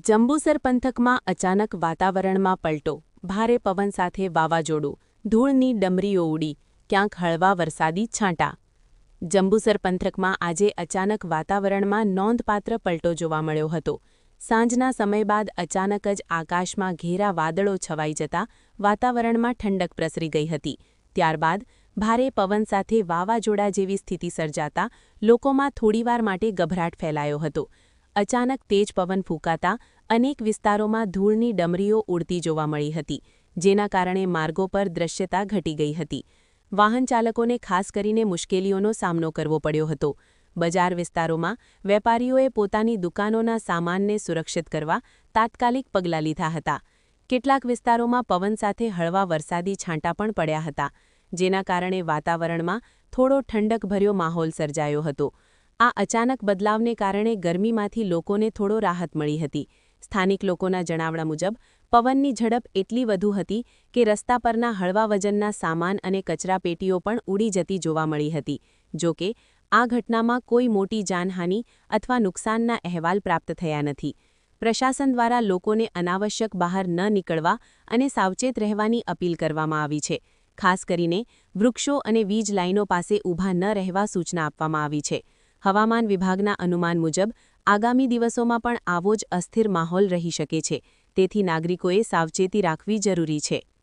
જંબુસર પંથકમાં અચાનક વાતાવરણમાં પલટો, ભારે પવન સાથે વાવાઝોડું, ધૂળની ડમરીઓ ઉડી, ક્યાંક હળવા વરસાદી છાંટા. જંબુસર પંથકમાં આજે અચાનક વાતાવરણમાં નોંધપાત્ર પલટો જોવા મળ્યો હતો. સાંજના સમય બાદ અચાનક જ આકાશમાં ઘેરા વાદળો છવાઈ જતા વાતાવરણમાં ઠંડક પ્રસરી ગઈ હતી. ત્યારબાદ ભારે પવન સાથે વાવાઝોડા જેવી સ્થિતિ સર્જાતા લોકોમાં થોડીવાર માટે ગભરાટ ફેલાયો હતો. અચાનક તેજ પવન ફૂંકાતા અનેક વિસ્તારોમાં ધૂળની ડમરીઓ ઉડતી જોવા મળી હતી, જેના કારણે માર્ગો પર દૃશ્યતા ઘટી ગઈ હતી. વાહન ચાલકોને ખાસ કરીને મુશ્કેલીઓનો સામનો કરવો પડ્યો હતો. બજાર વિસ્તારોમાં વેપારીઓએ પોતાની દુકાનોના સામાનને સુરક્ષિત કરવા તાત્કાલિક પગલાં લીધા હતા. કેટલાક વિસ્તારોમાં પવન સાથે હળવા વરસાદી છાંટા પણ પડ્યા હતા, જેના કારણે વાતાવરણમાં થોડો ઠંડકભર્યો માહોલ સર્જાયો હતો. આ અચાનક બદલાવને કારણે ગરમીમાંથી લોકોને થોડો રાહત મળી હતી. સ્થાનિક લોકોના જણાવ્યા મુજબ પવનની ઝડપ એટલી વધુ હતી કે રસ્તા પરના હળવા વજનના સામાન અને કચરાપેટીઓ પણ ઉડી જતી જોવા મળી હતી. જો કે આ ઘટનામાં કોઈ મોટી જાનહાનિ અથવા નુકસાનના અહેવાલ પ્રાપ્ત થયા નથી. પ્રશાસન દ્વારા લોકોને અનાવશ્યક બહાર ન નીકળવા અને સાવચેત રહેવાની અપીલ કરવામાં આવી છે. ખાસ કરીને વૃક્ષો અને વીજ લાઇનો પાસે ઊભા ન રહેવા સૂચના આપવામાં આવી છે. હવામાન વિભાગના અનુમાન મુજબ આગામી દિવસોમાં પણ આવો જ અસ્થિર માહોલ રહી શકે છે. તેથી નાગરિકોએ સાવચેતી રાખવી જરૂરી છે.